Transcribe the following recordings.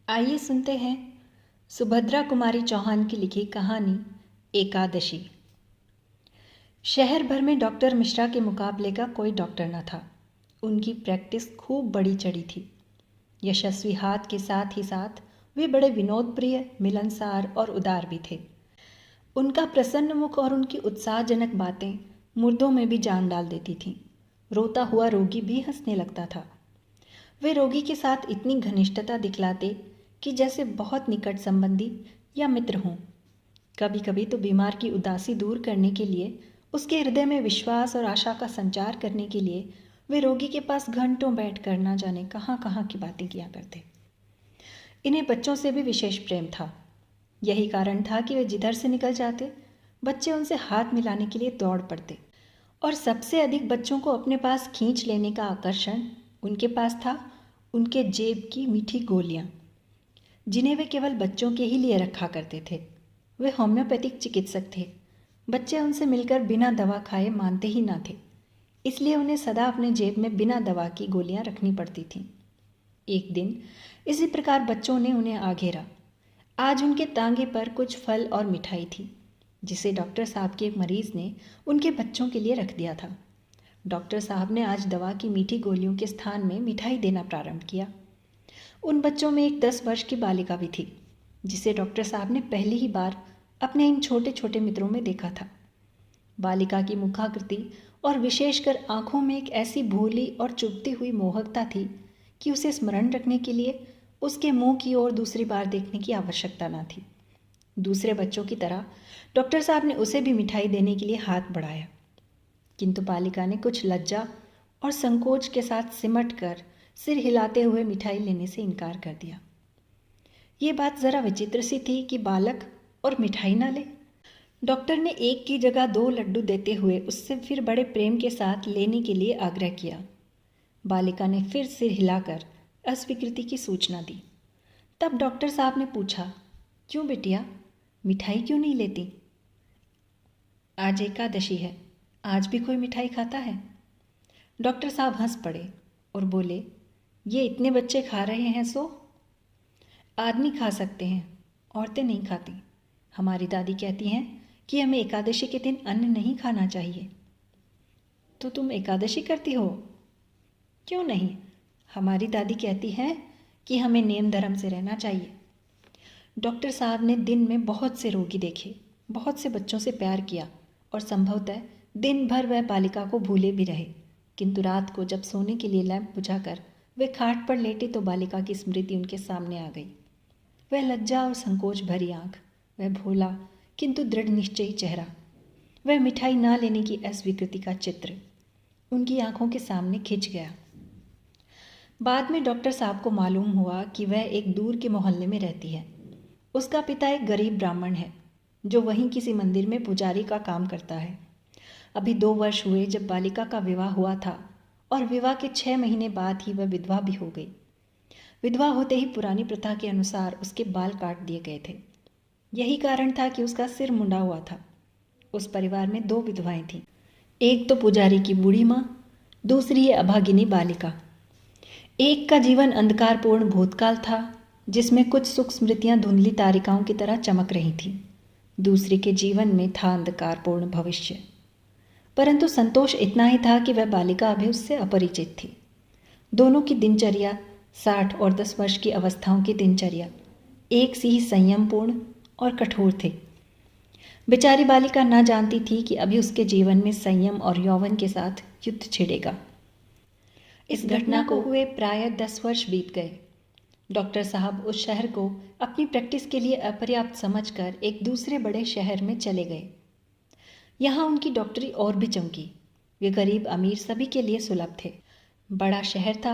आइए सुनते हैं सुभद्रा कुमारी चौहान की लिखी कहानी एकादशी। शहर भर में डॉक्टर मिश्रा के मुकाबले का कोई डॉक्टर न था। उनकी प्रैक्टिस खूब बड़ी चढ़ी थी। यशस्वी हाथ के साथ ही साथ वे बड़े विनोदप्रिय, मिलनसार और उदार भी थे। उनका प्रसन्न मुख और उनकी उत्साहजनक बातें मुर्दों में भी जान डाल देती थीं। रोता हुआ रोगी भी हंसने लगता था। वे रोगी के साथ इतनी घनिष्ठता दिखलाते कि जैसे बहुत निकट संबंधी या मित्र हों। कभी कभी तो बीमार की उदासी दूर करने के लिए, उसके हृदय में विश्वास और आशा का संचार करने के लिए वे रोगी के पास घंटों बैठकर ना जाने कहाँ कहाँ की बातें किया करते। इन्हें बच्चों से भी विशेष प्रेम था। यही कारण था कि वे जिधर से निकल जाते, बच्चे उनसे हाथ मिलाने के लिए दौड़ पड़ते। और सबसे अधिक बच्चों को अपने पास खींच लेने का आकर्षण उनके पास था उनके जेब की मीठी गोलियां, जिन्हें वे केवल बच्चों के ही लिए रखा करते थे। वे होम्योपैथिक चिकित्सक थे। बच्चे उनसे मिलकर बिना दवा खाए मानते ही ना थे, इसलिए उन्हें सदा अपने जेब में बिना दवा की गोलियां रखनी पड़ती थीं। एक दिन इसी प्रकार बच्चों ने उन्हें आ घेरा। आज उनके तांगे पर कुछ फल और मिठाई थी, जिसे डॉक्टर साहब के एक मरीज ने उनके बच्चों के लिए रख दिया था। डॉक्टर साहब ने आज दवा की मीठी गोलियों के स्थान में मिठाई देना प्रारंभ किया। उन बच्चों में एक 10 वर्ष की बालिका भी थी, जिसे डॉक्टर साहब ने पहली ही बार अपने इन छोटे छोटे मित्रों में देखा था। बालिका की मुखाकृति और विशेषकर आंखों में एक ऐसी भोली और चुभती हुई मोहकता थी कि उसे स्मरण रखने के लिए उसके मुंह की ओर दूसरी बार देखने की आवश्यकता न थी। दूसरे बच्चों की तरह डॉक्टर साहब ने उसे भी मिठाई देने के लिए हाथ बढ़ाया, किंतु बालिका ने कुछ लज्जा और संकोच के साथ सिमट कर सिर हिलाते हुए मिठाई लेने से इनकार कर दिया। ये बात जरा विचित्र सी थी कि बालक और मिठाई ना ले। डॉक्टर ने एक की जगह 2 लड्डू देते हुए उससे फिर बड़े प्रेम के साथ लेने के लिए आग्रह किया। बालिका ने फिर सिर हिलाकर अस्वीकृति की सूचना दी। तब डॉक्टर साहब ने पूछा, क्यों बिटिया, मिठाई क्यों नहीं लेती? आज एकादशी है, आज भी कोई मिठाई खाता है? डॉक्टर साहब हंस पड़े और बोले, ये इतने बच्चे खा रहे हैं सो? आदमी खा सकते हैं, औरतें नहीं खाती। हमारी दादी कहती हैं कि हमें एकादशी के दिन अन्न नहीं खाना चाहिए। तो तुम एकादशी करती हो? क्यों नहीं, हमारी दादी कहती हैं कि हमें नेम धर्म से रहना चाहिए। डॉक्टर साहब ने दिन में बहुत से रोगी देखे, बहुत से बच्चों से प्यार किया और संभवतः दिन भर वह बालिका को भूले भी रहे, किंतु रात को जब सोने के लिए लैंप बुझाकर वे खाट पर लेटे तो बालिका की स्मृति उनके सामने आ गई। वह लज्जा और संकोच भरी आंख, वह भोला किंतु दृढ़ निश्चयी चेहरा, वह मिठाई ना लेने की अस्वीकृति का चित्र उनकी आंखों के सामने खिंच गया। बाद में डॉक्टर साहब को मालूम हुआ कि वह एक दूर के मोहल्ले में रहती है। उसका पिता एक गरीब ब्राह्मण है, जो वहीं किसी मंदिर में पुजारी का काम करता है। अभी 2 वर्ष हुए जब बालिका का विवाह हुआ था और विवाह के 6 महीने बाद ही वह विधवा भी हो गई। विधवा होते ही पुरानी प्रथा के अनुसार उसके बाल काट दिए गए थे। यही कारण था कि उसका सिर मुंडा हुआ था। उस परिवार में 2 विधवाएं थीं। एक तो पुजारी की बूढ़ी माँ, दूसरी है अभागिनी बालिका। एक का जीवन अंधकारपूर्ण भूतकाल था, जिसमें कुछ सुख स्मृतियां धुंधली तारिकाओं की तरह चमक रही थीं। दूसरे के जीवन में था अंधकारपूर्ण भविष्य। परंतु संतोष इतना ही था कि वह बालिका अभी उससे अपरिचित थी। दोनों की दिनचर्या 60 और 10 वर्ष की अवस्थाओं की दिनचर्या एक सी ही संयमपूर्ण और कठोर थे। बेचारी बालिका ना जानती थी कि अभी उसके जीवन में संयम और यौवन के साथ युद्ध छिड़ेगा। इस घटना को हुए प्राय 10 वर्ष बीत गए। डॉक्टर साहब उस शहर को अपनी प्रैक्टिस के लिए अपर्याप्त समझकर एक दूसरे बड़े शहर में चले गए। यहाँ उनकी डॉक्टरी और भी चमकी। वे गरीब अमीर सभी के लिए सुलभ थे। बड़ा शहर था,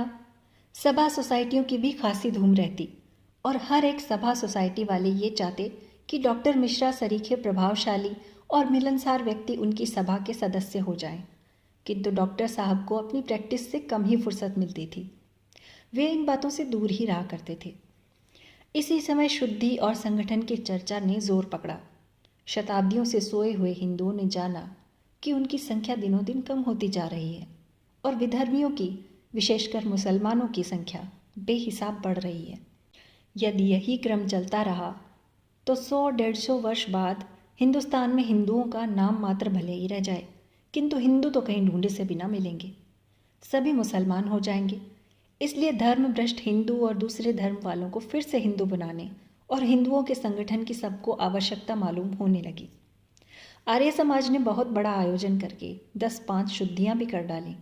सभा सोसाइटियों की भी खासी धूम रहती और हर एक सभा सोसाइटी वाले ये चाहते कि डॉक्टर मिश्रा सरीखे प्रभावशाली और मिलनसार व्यक्ति उनकी सभा के सदस्य हो जाएं। किंतु डॉक्टर साहब को अपनी प्रैक्टिस से कम ही फुर्सत मिलती थी। वे इन बातों से दूर ही रहा करते थे। इसी समय शुद्धि और संगठन की चर्चा ने जोर पकड़ा। शताब्दियों से सोए हुए हिंदुओं ने जाना कि उनकी संख्या दिनों दिन कम होती जा रही है और विधर्मियों की, विशेषकर मुसलमानों की संख्या बेहिसाब बढ़ रही है। यदि यही क्रम चलता रहा तो 100-150 वर्ष बाद हिंदुस्तान में हिंदुओं का नाम मात्र भले ही रह जाए, किंतु हिंदू तो कहीं ढूंढे से बिना मिलेंगे। सभी मुसलमान हो जाएंगे। इसलिए धर्म भ्रष्ट हिंदू और दूसरे धर्म वालों को फिर से हिंदू बनाने और हिंदुओं के संगठन की सबको आवश्यकता मालूम होने लगी। आर्य समाज ने बहुत बड़ा आयोजन करके 10-5 शुद्धियां भी कर डाली।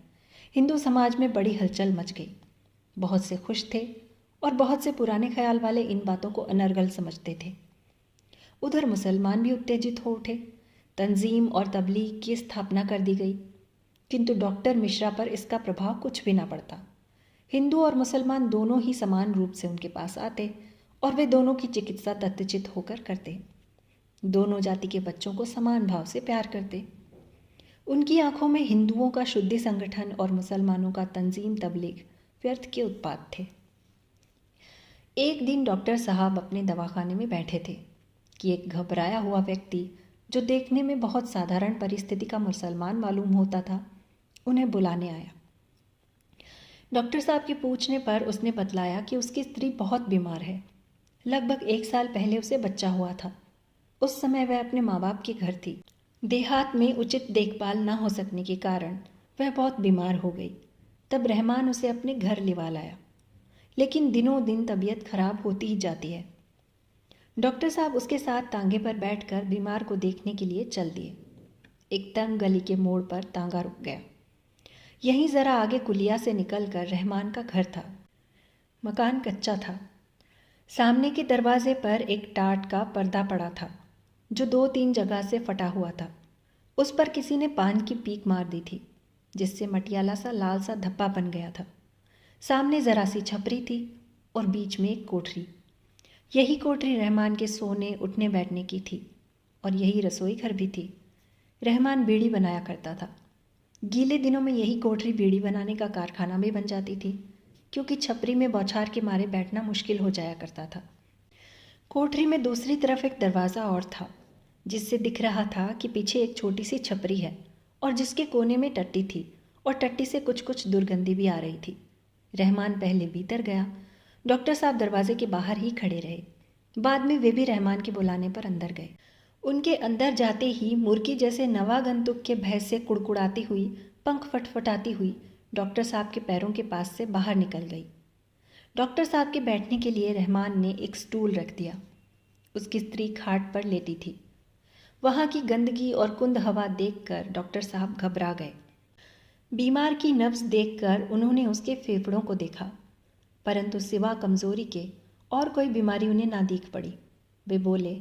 हिंदू समाज में बड़ी हलचल मच गई। बहुत से खुश थे और बहुत से पुराने ख्याल वाले इन बातों को अनर्गल समझते थे। उधर मुसलमान भी उत्तेजित हो उठे। तंजीम और तबलीग की स्थापना कर दी गई, किंतु डॉक्टर मिश्रा पर इसका प्रभाव कुछ भी ना पड़ता। हिंदू और मुसलमान दोनों ही समान रूप से उनके पास आते और वे दोनों की चिकित्सा तथ्यचित होकर करते। दोनों जाति के बच्चों को समान भाव से प्यार करते। उनकी आंखों में हिंदुओं का शुद्धि संगठन और मुसलमानों का तंजीम तबलीग व्यर्थ के उत्पाद थे। एक दिन डॉक्टर साहब अपने दवाखाने में बैठे थे कि एक घबराया हुआ व्यक्ति, जो देखने में बहुत साधारण परिस्थिति का मुसलमान मालूम होता था, उन्हें बुलाने आया। डॉक्टर साहब के पूछने पर उसने बतलाया कि उसकी स्त्री बहुत बीमार है। लगभग 1 साल पहले उसे बच्चा हुआ था। उस समय वह अपने माँ बाप के घर थी। देहात में उचित देखभाल न हो सकने के कारण वह बहुत बीमार हो गई। तब रहमान उसे अपने घर लिवा लाया, लेकिन दिनों दिन तबीयत खराब होती ही जाती है। डॉक्टर साहब उसके साथ तांगे पर बैठकर बीमार को देखने के लिए चल दिए। एक तंग गली के मोड़ पर तांगा रुक गया। यहीं जरा आगे कुलिया से निकलकर रहमान का घर था। मकान कच्चा था। सामने के दरवाजे पर एक टाट का पर्दा पड़ा था, जो 2-3 जगह से फटा हुआ था। उस पर किसी ने पान की पीक मार दी थी, जिससे मटियाला सा लाल सा धब्बा बन गया था। सामने जरा सी छपरी थी और बीच में एक कोठरी। यही कोठरी रहमान के सोने उठने बैठने की थी और यही रसोई घर भी थी। रहमान बीड़ी बनाया करता था। गीले दिनों में यही कोठरी बीड़ी बनाने का कारखाना भी बन जाती थी, क्योंकि छपरी में बौछार के मारे बैठना मुश्किल हो जाया करता था। कोठरी में दूसरी तरफ एक दरवाज़ा और था, जिससे दिख रहा था कि पीछे एक छोटी सी छपरी है और जिसके कोने में टट्टी थी और टट्टी से कुछ कुछ दुर्गंधी भी आ रही थी। रहमान पहले भीतर गया। डॉक्टर साहब दरवाजे के बाहर ही खड़े रहे। बाद में वे भी रहमान के बुलाने पर अंदर गए। उनके अंदर जाते ही मुर्गी जैसे नवागंतुक के भय से कुड़कुड़ाती हुई, पंख फटफटाती हुई डॉक्टर साहब के पैरों के पास से बाहर निकल गई। डॉक्टर साहब के बैठने के लिए रहमान ने एक स्टूल रख दिया। उसकी स्त्री खाट पर लेटी थी। वहाँ की गंदगी और कुंद हवा देखकर डॉक्टर साहब घबरा गए। बीमार की नब्ज देखकर उन्होंने उसके फेफड़ों को देखा, परंतु सिवा कमजोरी के और कोई बीमारी उन्हें ना दिख पड़ी। वे बोले,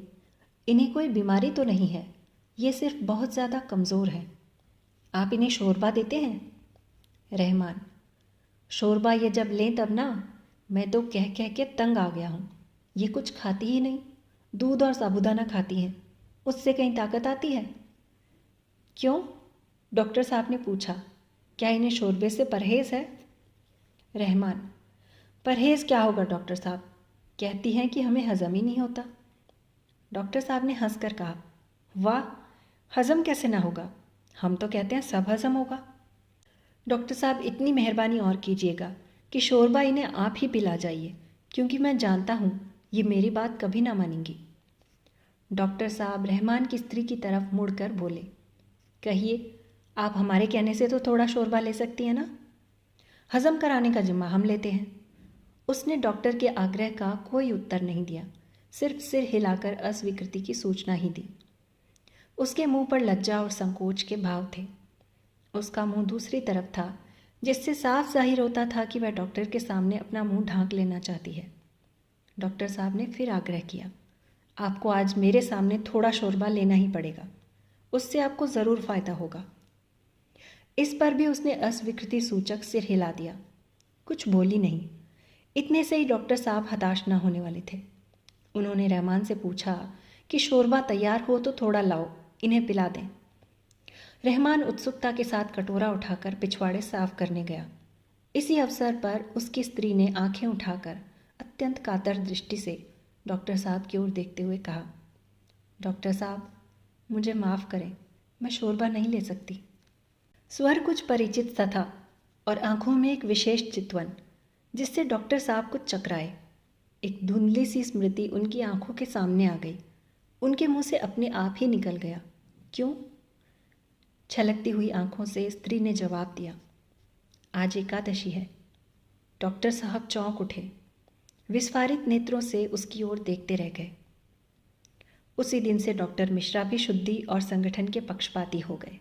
इन्हें कोई बीमारी तो नहीं है, ये सिर्फ बहुत ज़्यादा कमज़ोर है। आप इन्हें शोरबा देते हैं? रहमान, शोरबा ये जब लें तब ना, मैं तो कह कह के तंग आ गया हूँ। ये कुछ खाती ही नहीं, दूध और साबूदाना खाती हैं, उससे कहीं ताकत आती है? क्यों? डॉक्टर साहब ने पूछा। क्या इन्हें शोरबे से परहेज़ है? रहमान, परहेज़ क्या होगा डॉक्टर साहब, कहती हैं कि हमें हज़म ही नहीं होता। डॉक्टर साहब ने हंसकर कहा, वाह, हज़म कैसे ना होगा, हम तो कहते हैं सब हज़म होगा। डॉक्टर साहब, इतनी मेहरबानी और कीजिएगा कि शोरबा इन्हें आप ही पिला जाइए, क्योंकि मैं जानता हूँ ये मेरी बात कभी ना मानेंगी। डॉक्टर साहब रहमान की स्त्री की तरफ मुड़कर बोले, कहिए, आप हमारे कहने से तो थोड़ा शोरबा ले सकती हैं ना, हज़म कराने का जिम्मा हम लेते हैं। उसने डॉक्टर के आग्रह का कोई उत्तर नहीं दिया, सिर्फ सिर हिलाकर अस्वीकृति की सूचना ही दी। उसके मुंह पर लज्जा और संकोच के भाव थे। उसका मुंह दूसरी तरफ था, जिससे साफ जाहिर होता था कि वह डॉक्टर के सामने अपना मुंह ढांक लेना चाहती है। डॉक्टर साहब ने फिर आग्रह किया, आपको आज मेरे सामने थोड़ा शोरबा लेना ही पड़ेगा, उससे आपको ज़रूर फ़ायदा होगा। इस पर भी उसने अस्वीकृति सूचक सिर हिला दिया, कुछ बोली नहीं। इतने से ही डॉक्टर साहब हताश न होने वाले थे। उन्होंने रहमान से पूछा कि शोरबा तैयार हो तो थोड़ा लाओ, इन्हें पिला दें। रहमान उत्सुकता के साथ कटोरा उठाकर पिछवाड़े साफ करने गया। इसी अवसर पर उसकी स्त्री ने आंखें उठाकर अत्यंत कातर दृष्टि से डॉक्टर साहब की ओर देखते हुए कहा, डॉक्टर साहब, मुझे माफ़ करें, मैं शोरबा नहीं ले सकती। स्वर कुछ परिचित सा था और आंखों में एक विशेष चितवन, जिससे डॉक्टर साहब कुछ चकराए। एक धुंधली सी स्मृति उनकी आंखों के सामने आ गई। उनके मुंह से अपने आप ही निकल गया, क्यों? छलकती हुई आंखों से स्त्री ने जवाब दिया, आज एकादशी है। डॉक्टर साहब चौंक उठे, विस्फारित नेत्रों से उसकी ओर देखते रह गए। उसी दिन से डॉक्टर मिश्रा भी शुद्धि और संगठन के पक्षपाती हो गए।